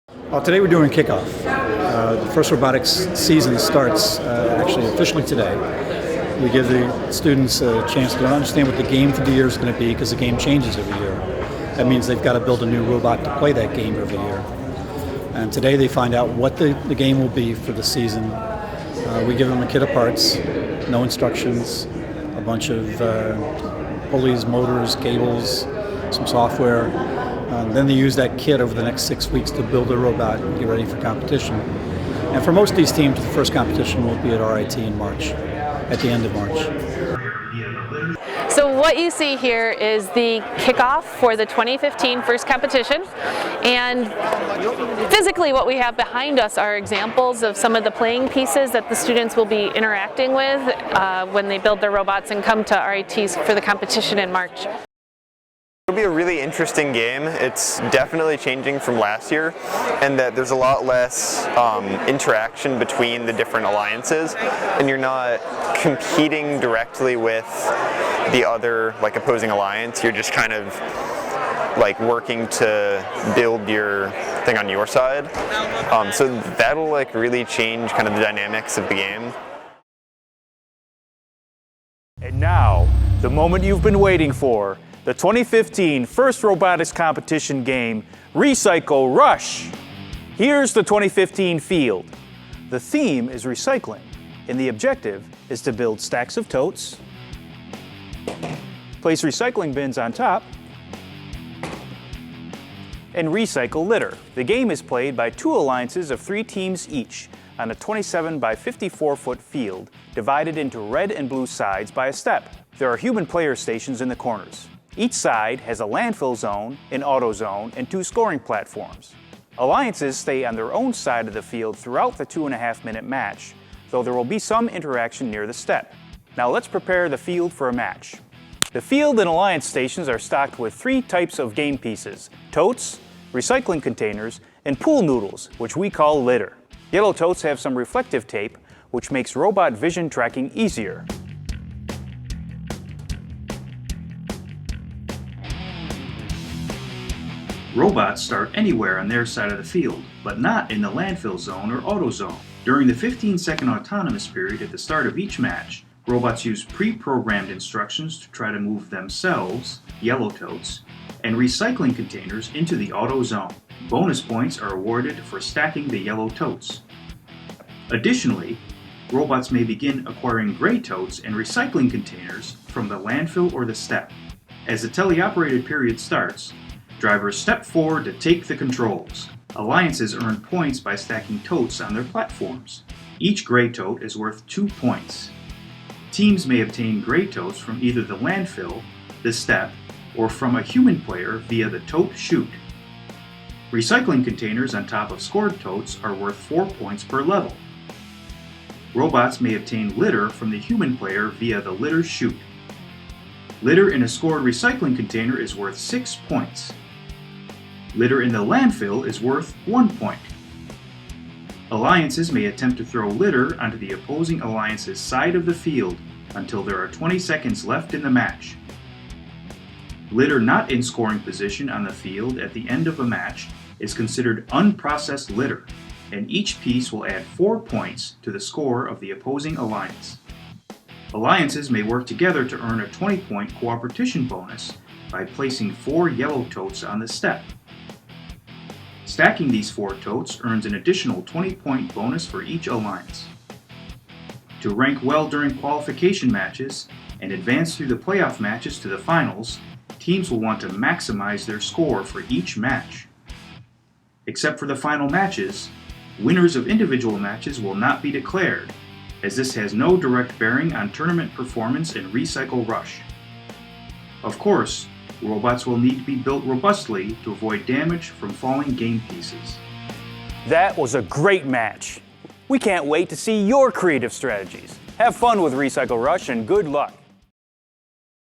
Well, today we're doing Kickoff. The first robotics season starts actually officially today. We give the students a chance to understand what the game for the year is going to be, because the game changes every year. That means they've got to build a new robot to play that game every year. And today they find out what the game will be for the season. We give them a kit of parts, no instructions, a bunch of pulleys, motors, cables, some software. Then they use that kit over the next 6 weeks to build a robot and get ready for competition. And for most of these teams, the first competition will be at RIT in March, at the end of March. So what you see here is the kickoff for the 2015 first competition, and physically what we have behind us are examples of some of the playing pieces that the students will be interacting with when they build their robots and come to RITs for the competition in March. It'll be a really interesting game. It's definitely changing from last year, and that there's a lot less interaction between the different alliances, and you're not competing directly with the other opposing alliance. You're just kind of working to build your thing on your side. So that'll really change kind of the dynamics of the game. And now, the moment you've been waiting for. The 2015 first robotics competition game, Recycle Rush. Here's the 2015 field. The theme is recycling, and the objective is to build stacks of totes, place recycling bins on top, and recycle litter. The game is played by 2 alliances of 3 teams each on a 27 by 54 foot field, divided into red and blue sides by a step. There are human player stations in the corners. Each side has a landfill zone, an auto zone, and 2 scoring platforms. Alliances stay on their own side of the field throughout the 2.5-minute match, though there will be some interaction near the step. Now let's prepare the field for a match. The field and alliance stations are stocked with 3 types of game pieces: totes, recycling containers, and pool noodles, which we call litter. Yellow totes have some reflective tape, which makes robot vision tracking easier. Robots start anywhere on their side of the field, but not in the landfill zone or auto zone. During the 15-second autonomous period at the start of each match, robots use pre-programmed instructions to try to move themselves, yellow totes, and recycling containers into the auto zone. Bonus points are awarded for stacking the yellow totes. Additionally, robots may begin acquiring gray totes and recycling containers from the landfill or the step. As the teleoperated period starts, drivers step forward to take the controls. Alliances earn points by stacking totes on their platforms. Each gray tote is worth 2 points. Teams may obtain gray totes from either the landfill, the step, or from a human player via the tote chute. Recycling containers on top of scored totes are worth 4 points per level. Robots may obtain litter from the human player via the litter chute. Litter in a scored recycling container is worth 6 points. Litter in the landfill is worth 1 point. Alliances may attempt to throw litter onto the opposing alliance's side of the field until there are 20 seconds left in the match. Litter not in scoring position on the field at the end of a match is considered unprocessed litter, and each piece will add 4 points to the score of the opposing alliance. Alliances may work together to earn a 20-point cooperation bonus by placing 4 yellow totes on the step. Stacking these 4 totes earns an additional 20-point bonus for each alliance. To rank well during qualification matches and advance through the playoff matches to the finals, teams will want to maximize their score for each match. Except for the final matches, winners of individual matches will not be declared, as this has no direct bearing on tournament performance in Recycle Rush. Of course, robots will need to be built robustly to avoid damage from falling game pieces. That was a great match. We can't wait to see your creative strategies. Have fun with Recycle Rush and good luck.